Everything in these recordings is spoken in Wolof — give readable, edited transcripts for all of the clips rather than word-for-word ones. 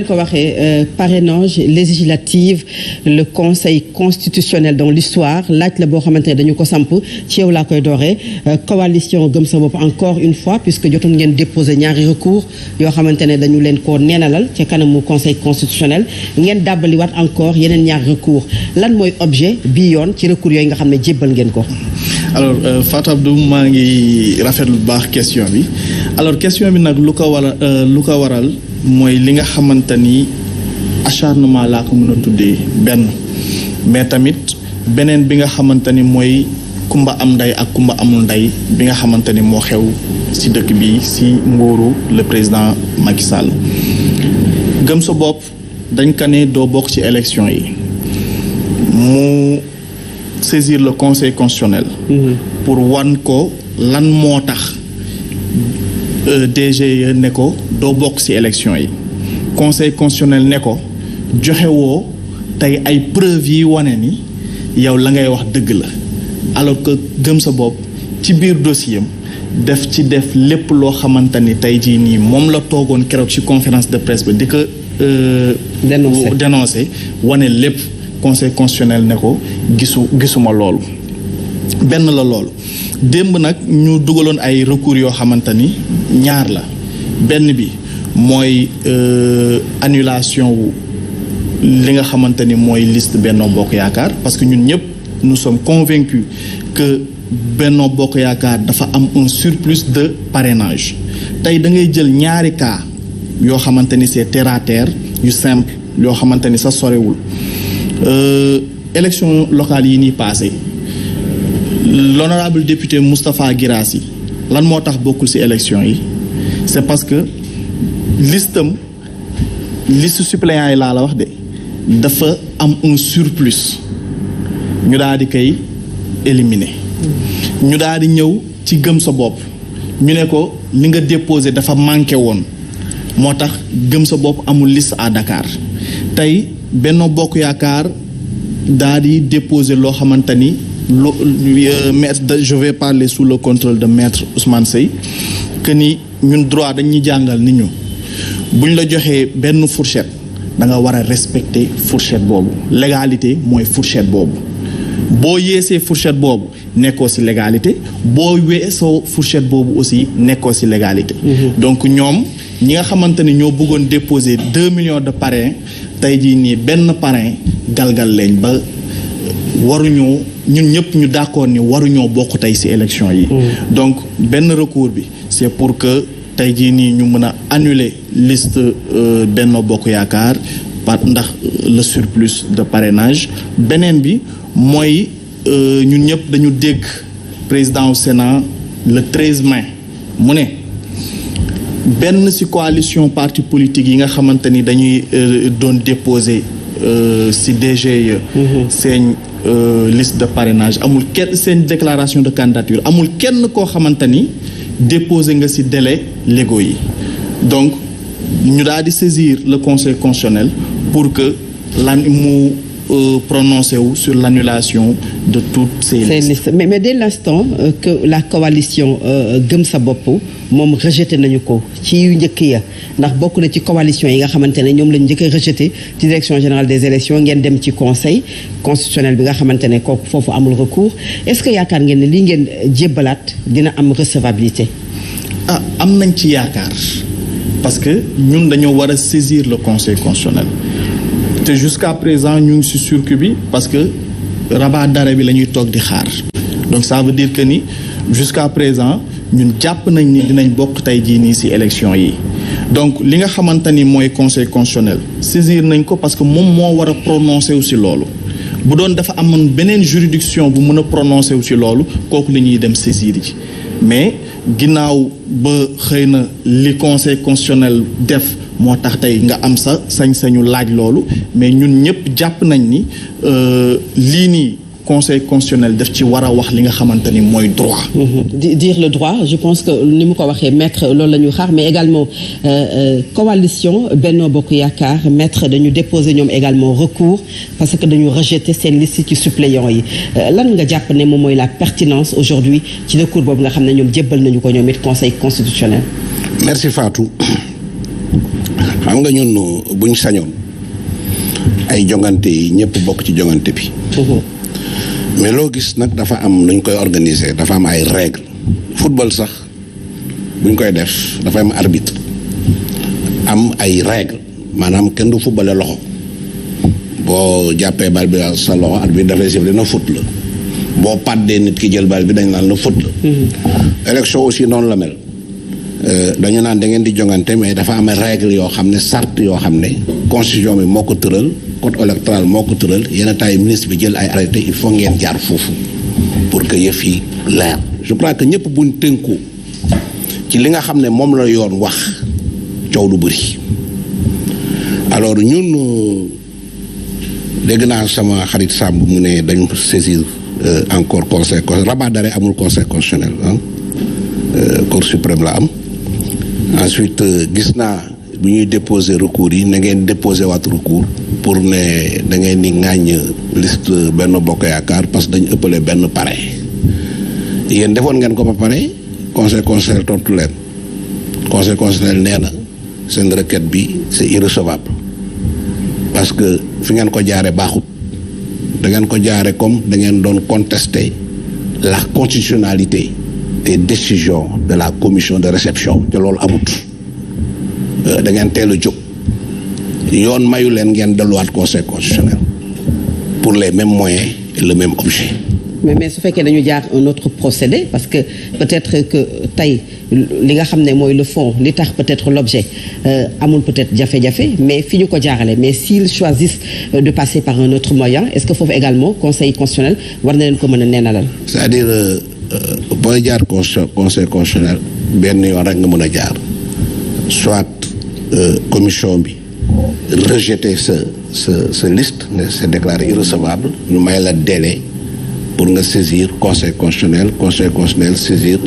ko waxee parrainage législative le conseil constitutionnel dans l'histoire laaj la boo xamante ne dañu ko samp ci yow laa koy dooree coalition gëm sa bopp encore une fois puisque jotoon ngeen déposer ñaari recours yoo xamante ne dañu leen ko neenalal ca kanamu conseil constitutionnel ngeen dàbbaliwaat encore yeneen ñaari recours lan mooy objet bi yoon ci recours yooyu nga xam ne jébbal ngeen ko. alors Fatou Abdou maa ngi rafetlu bu baax question bi alors question bi nag lu ko waral mooy li nga xamante ni acharnement laa ko mën a tuddee benn mais tamit beneen bi nga xamante ni mooy kumba am ndey ak kumba amul ndey bi nga xamante ni moo xew ci dëkk bi ci nguuru le président Macky Sall gëm sa bopp dañ ko ne doo bokk ci élection yi mu saisir le conseil constitutionnel pour wan ko lan moo tax DGE ne ko doo bokk ci élection yi conseil constitutionnel ne ko joxewoo tey ay preuves yi wane ni yow la ngay wax dëgg la alors que gëm sa bopp ci biir dossier am def lépp loo xamante ni tey jii nii moom la toogoon keroog ci conférence de presse ba di ko dénoncer wane lépp conseil constitutionnel ne ko gisuma loolu benn la loolu démb nag ñu dugaloon ay recours yoo xamante ni ñaar la benn bi mooy annulation wu li nga xamante ni mooy liste Benno Bokk Yaakaar parce que ñun ñëpp nous sommes convaincus que Benno Bokk Yaakaar dafa am un surplus de parrainage tey da ngay jël ñaari cas yoo xamante ni c'est terre à terre yu simple yoo xamante ni sa sorewul élection locale yi nii passé l'honorable député Moustapha Guirassy lan moo tax bokkul ci élection yi c'est parce que liste suppléant yi laa la wax de dafa am un surplus ñu daal di koy éliminer ñu daal di ñëw ci gëm sa bopp ñu ne ko li nga déposé dafa manqué woon moo tax gëm sa bopp amul liste à Dakar tey Benno Bokk Yaakaar daal di déposé loo xamante ni maître je vais parler sous le contrôle de maître Ousmane Seye que ni ñun droit dañuy jàngal ni ñu buñ la joxee benn fourchette da nga war a respecter fourchette boobu légalité mooy fourchette boobu boo yeesee fourchette boobu nekkoo ci légalité boo weesoo fourchette boobu aussi nekkoo ci légalité. Donc ñoom ñi nga xamante ni ñoo bëggoon déposer 2 millions de parrains tey jii nii benn parrain galgal leen ba waruñoo ñun ñëpp ñu d'accord ni waruñoo bokk tey ci élection yi. Donc benn recours bi c'est pour que tey jii nii ñu mën a annuler liste Benno Bokk Yaakaar par ndax le surplus de parrainage beneen bi mooy ñun ñëpp dañu dégg président au Sénat le 13 mai mu ne benn ci coalition parti politique yi nga xamante ni dañuy doon déposer ci DGE seen liste de parrainage amul kenn seen déclaration de candidature amul kenn koo xamante ni déposer nga ci délai légaux yi donc ñu daal di saisir le conseil constitutionnel pour que lan mu prononcé wu sur l'annulation de toutes ces listes. Mais dès l'instant que la coalition gëm sa bopp moom rejeté nañu ko ci yu njëkk ya ndax bokk na ci coalition yi nga xamante ne ñoom lañu njëkk a rejeté ci direction générale des élections ngeen dem ci conseil constitutionnel bi nga xamante ne kooku foofu amul recours est-ce que yaakaar ngeen ne lii ngeen jébbalaat dina am recevabilité. Am nañ ci yaakaar parce que ñun dañoo war a saisir le conseil constitutionnel. te jusqu'à présent ñu ngi ci circuit bi parce que rabat d'arrêt bi la ñuy toog di xaar donc ça veut dire que ni jusqu'à présent ñun jàpp nañ ni dinañ bokk tey jii nii ci élection yi donc li nga xamante ni mooy conseil constitutionnel saisir nañ ko parce que moom moo war a prononcer wu ci loolu bu doon dafa amoon beneen juridiction bu mën a prononcer wu ci loolu kooku la ñuy dem saisir yi mais ginnaaw ba xëy na li conseil constitutionnel def moo tax tey nga am sa sañ-sañu laaj loolu mais ñun ñëpp jàpp nañ ni lii nii conseil constitutionnel daf ci war a wax li nga xamante ni mooy droit. Dire le droit je pense que ni mu ko waxee maître loolu la ñu xaar mais également coalition Benno Bokk Yaakaar maître dañu déposer ñoom également recours parce que dañu rejeter seen liste ci suppléants yi lan nga jàpp ne moom mooy la pertinence aujourd'hui ci recours boobu nga xam ne ñoom jébbal nañu ko ñoom it conseil constitutionnel. Merci Fatou. xam nga ñun buñ sañoon ay jongante yi ñëpp bokk ci jongante bi. mais loo gis nag dafa am nuñ koy organiser dafa am ay règles. football sax buñ koy def dafa am arbitre am ay règles maanaam kenn du footballé loxo boo jàppee bal bi sa loxo arbitre dafay siffler na foot la boo pàddee nit ki jël bal bi dañ naan la foot la. élection aussi noonu la mel. dañu naan da ngeen di jongante mais dafa am règle yoo xam ne charte yoo xam ne constitution bi moo ko tëral code électoral moo ko tëral yenn taay ministre bi jël ay arrêté il faut ngeen jaar foofu pour que yëf yi leer. je crois que ñëpp buñ tënku ci li nga xam ne moom la yoon wax coow du bëri. alors ñun dégg naa sama xarit Samb mu ne dañu saisir encore conseil rabat d'arrêt amul conseil constitutionnel cour suprême la am. ensuite gis naa bu ñuy déposer recours yi na ngeen déposer waat recours pour ne da ngeen di ŋàññ liste Benno Bokk Yaakaar parce que dañu ëppale benn parrain yéen defoon ngeen ko ba pare conseil constitutionnel tontu leen conseil constitutionnel nee na seen requête bi c'est irrecevable parce que fi ngeen ko jaare baaxut da ngeen ko jaare comme da ngeen doon contester la constitutionnalité des décisions de la commission de réception te loolu amut da ngeen teel a jóg yoon mayu leen ngeen delluwaat conseil constitutionnel pour les mêmes moyens et le même objet. mais su fekkee dañu jaar un autre procédé parce que peut-être que tey li nga xam ne mooy le fond li tax peut-être l'objet amul peut-être jafe-jafe mais fi ñu ko jaarale mais s'ils choisissent de passer par un autre moyen est-ce que foofu également conseil constitutionnel war na leen ko mën a neenalal. c'est-à-dire booy jaar conseil constitutionnel benn yoon rek nga mën a jaar soit commission bi rejeter sa liste ne c'est déclaré irrecevable ñu may la délai pour nga saisir conseil constitutionnel saisir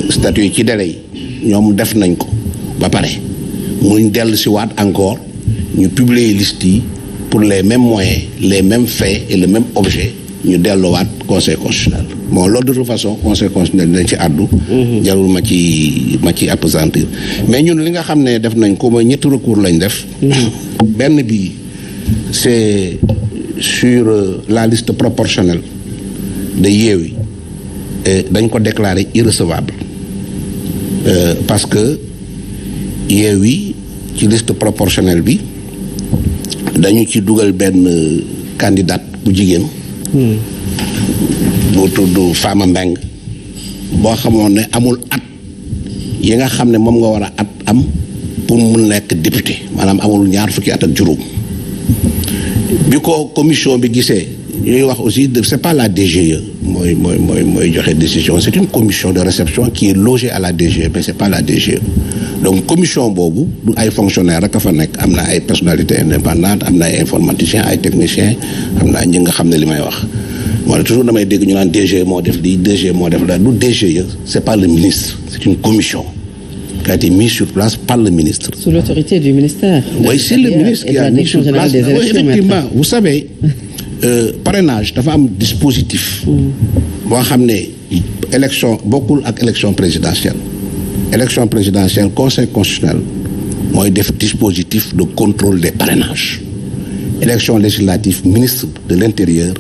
statut yi ci délai yi ñoom def nañ ko ba pare muñ dellu si waat encore ñu publier liste yi pour les mêmes moyens les mêmes faits et le même objet ñu delluwaat conseil constitutionnel bon loolu de toute façon conseil constitutionnel dinañ ci àddu jarul ma ci appesantir mais ñun li nga xam ne def nañ ko mooy ñetti recours lañ def benn bi c'est sur la liste proportionnelle de Yewwi dañ ko déclarer irrecevable parce que Yewwi ci liste proportionnelle bi dañu ci dugal benn candidate bu jigéen bu tudd Fama Mbeng boo xamoon ne amul at yi nga xam ne moom nga war a at am pour mu nekk député maanaam amul ñaar fukki at ak juróom bi ko commission bi gisee ñuy wax aussi c'est pas la DGE mooy joxe décision c'est une commission de réception qui est logée à la DGE mais c'est pas la DGE donc commission boobu du ay fonctionnaires rek a fa nekk am na ay personnalités indépendantes am na ay informaticiens ay techniciens am na ñi nga xam ne li may wax moo ne toujours damay dégg ñu naan DGE moo def lii DGE moo def la du DGE c'est pas le ministre c'est une commission qui a été mise sur place par le ministre. Sous l'autorité du ministère. Oui, c'est le ministre qui a mis sur place. Oui, effectivement, vous savez, parrainage dafa am dispositif. boo xam ne élection bokkul ak élection présidentielle. élection présidentielle conseil constitutionnel mooy def dispositif de contrôle des parrainages. élection législative ministre de l'intérieur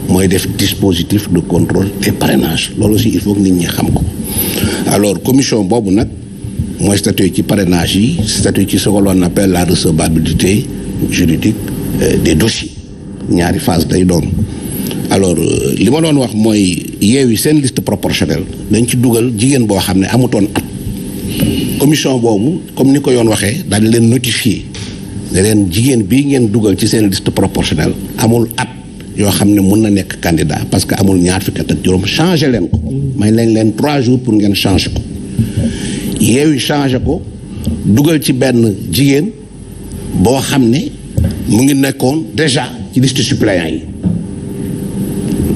mooy def dispositif de contrôle des parrainages loolu aussi il faut que nit ñi xam ko. alors commission boobu nag. mooy statut ci parrainage yi statut ci ce que l'on appelle la recevabilité juridique des dossiers ñaari phase day doon alors li ma doon wax mooy Yewwi seen liste proportionnelle dañ ci dugal jigéen boo xam ne amutoon at commission boobu comme ni ko yoon waxee daal di leen notifier ne leen jigéen bii ngeen dugal ci seen liste proportionnelle amul at yoo xam ne mën na nekk candidat parce que amul ñaar fukki at ak juróom changé leen ko may leen 3 jours pour ngeen changé ko Yewwi changé ko dugal ci benn jigéen boo xam ne mu ngi nekkoon déjà ci liste suppléant yi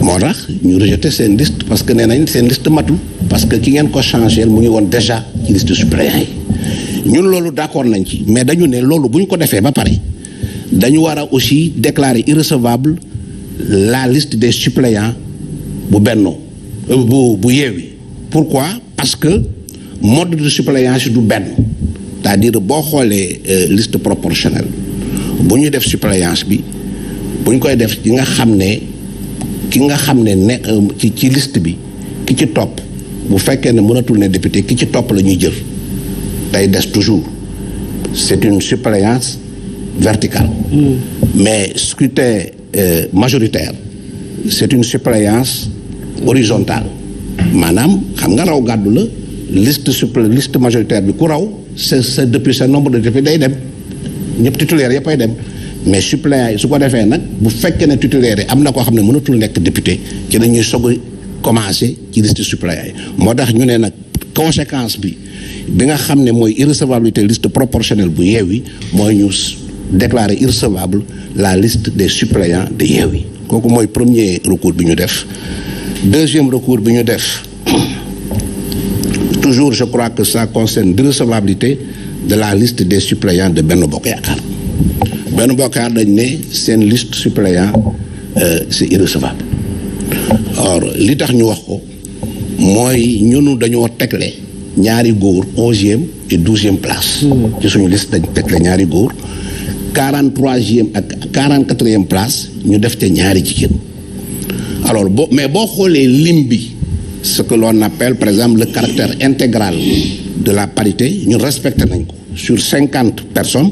moo tax ñu rejeté seen liste parce que nee nañ seen liste matul parce que ki ngeen ko changé mu ngi woon déjà ci liste suppléant yi ñun loolu d'accord nañ ci mais dañu ne loolu bu ñu ko defee ba pare dañu war a aussi déclarer irrecevable la liste des suppléants bu Benno bu Yewwi pourquoi parce que mode de suppléance du benn c'est-à-dire boo xoolee liste proportionnelle bu ñu def suppléance bi bu ñu koy def ki nga xam ne ne ci liste bi ki ci topp bu fekkee ne mënatul ne député ki ci topp la ñuy jël day des toujours c'est une suppléance verticale. Mais scrutin majoritaire c'est une suppléance horizontale maanaam xam nga raw gàddu la liste majoritaire bi ku raw c'est depuis ce nombre de députés day dem ñëpp titulaires yëpp ay dem mais suppléants yi su ko defee nag bu fekkee ne titulaires yi am na koo xam ne mënatul nekk député ci dañuy soog a commencer ci liste suppléants yi moo tax ñu ne nag conséquence bi nga xam ne mooy irrecevabilité liste proportionnelle bu Yewwi mooy ñu déclarer irrecevable la liste des suppléants de Yewwi kooku mooy premier recours bi ñu def. Deuxième recours bi ñu def toujours je crois que ça concerne l'irrecevabilité de la liste des suppléants de Benno Bokk Yaakaar. Benno Bokk Yaakaar dañ ne seen liste suppléant c'est irrecevable. Or li tax ñu wax ko mooy ñunu dañoo tegle ñaari góor 11e et 12e place. ci suñu liste dañ tegle ñaari góor 43e ak 44e place ñu def te ñaari jigéen. Alors mais boo xoolee lim bi ce que l'on appelle par exemple le caractère intégral de la parité ñu respecté nañ ko sur 50 personnes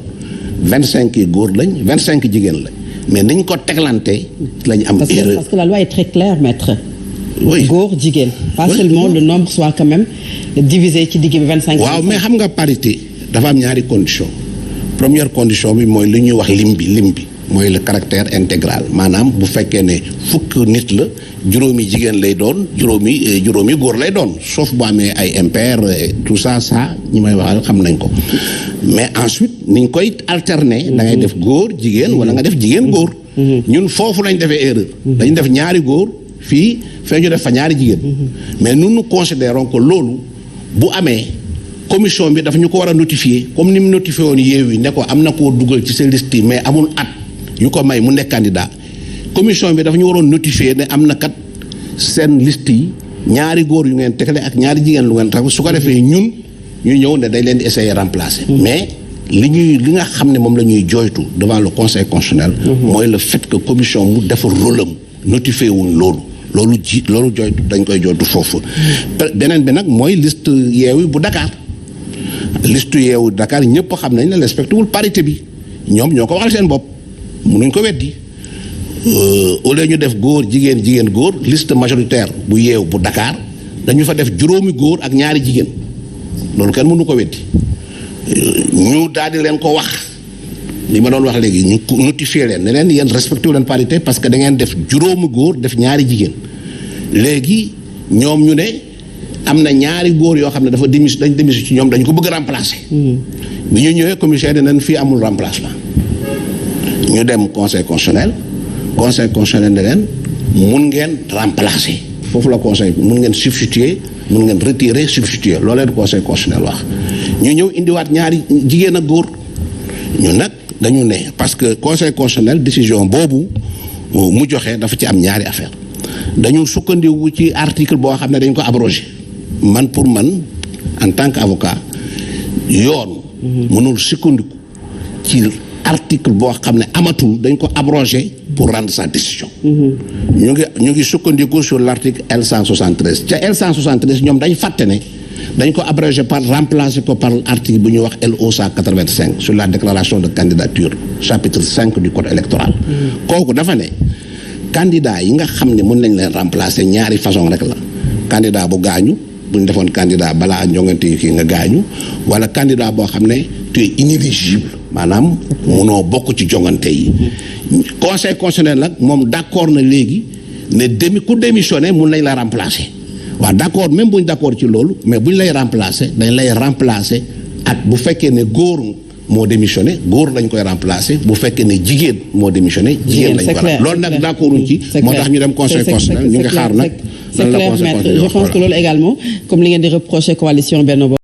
25 yi góor lañ 25 jigéen lañ mais niñ ko teglante lañ am erreur. Parce que la loi est très claire, maître. Oui. Góor jigéen. Pas seulement le nombre soit quand même divisé ci digg bi 25. waaw mais xam nga parité dafa am ñaari condition première condition bi mooy li ñuy wax lim bi mooy le caractère intégral maanaam bu fekkee ne fukk nit la juróomi jigéen lay doon juróomi góor lay doon sauf bu amee ay impair tout ça ñi may waxal xam nañ ko mais ensuite niñ koy alterner da ngay def góor jigéen wala nga def jigéen góor ñun foofu lañ defee erreur dañ def ñaari góor fee ñu def fa ñaari jigéen mais nous considérons que loolu bu amee commission bi dafa ñu ko war a notifier comme ni mu notifié woon Yewwi ne ko am na koo dugal ci seen liste yi mais amul at yu ko may mu nekk candidat commission bi dafa ñu waroon notifier ne am na kat seen liste yi ñaari góor yu ngeen tegle ak ñaari jigéen lu ngeen tax su ko defee ñun ñu ñëw ne dañ leen di essayer remplacer. Mais li nga xam ne moom la ñuy jooytu devant le conseil constitutionnel. mooy le fait que commission mu defar rôle am notifié wuñ loolu jooytu dañ koy jooytu foofu. beneen bi nag mooy liste Yewwi bu Dakar liste Yewwi Dakar ñëpp xam nañ ne respecté wul parité bi ñoom ñoo ko waxal seen bopp. mënuñ ko weddi au lieu ñu def góor jigéen góor liste majoritaire bu Yewwi bu Dakar dañu fa def juróomi góor ak ñaari jigéen loolu kenn mënu ko weddi ñu daal di leen ko wax li ma doon wax léegi ñu notifier leen ne leen yéen respecté wu leen parité parce que da ngeen def juróomi góor def ñaari jigéen léegi ñoom ñu ne am na ñaari góor yoo xam ne dañ démission ci ñoom dañu ko bëgg remplacer. bi ñu ñëwee commissaire dinañ fii amul remplacement. ñu dem conseil constitutionnel ne leen mun ngeen remplacer foofu la conseil mun ngeen substituer mun ngeen retirer substituer loolu leen conseil constitutionnel wax ñu ñëw indiwaat ñaari jigéen ak góor ñu nag dañu ne parce que conseil constitutionnel décision boobu mu joxe dafa ci am ñaari affaire dañu sukkandiku ci article boo xam ne dañ ko abrogé pour man en tant qu'avocat yoon mënul sukkandiku ci article boo xam ne amatul dañ ko abrogé pour rendre sa décision. ñu ngi sukkandiku sur l'article L173 ca L173 ñoom dañ fàtte ne dañ ko abrogé remplacer ko par article bu ñuy wax LO 185 sur la déclaration de candidature chapitre 5 du code électoral. kooku dafa ne candidat yi nga xam ne mën nañ leen remplacer ñaari façon rek la candidat bu gaañu bu ñu defoon candidat balaa njongante yi kii nga gaañu wala candidat boo xam ne tu es inéligible maanaam munoo bokk ci jongante yi. conseil constitutionnel nag moom d'accord na léegi ne ku démissionné mun nañ la remplacer waaw d'accord même bu ñu d'accord ci loolu mais bu ñu lay remplacer dañ lay remplacer ak bu fekkee ne góor moo démissionné góor lañ koy remplacer bu fekkee ne jigéen moo démissionné jigéen lañ koy loolu nag d'accorduñ ci moo tax ñu dem conseil constitutionnel ñu ngi xaar nag. C'est clair, maître. Je pense que loolu également comme li ngeen di reprocher coalition Benno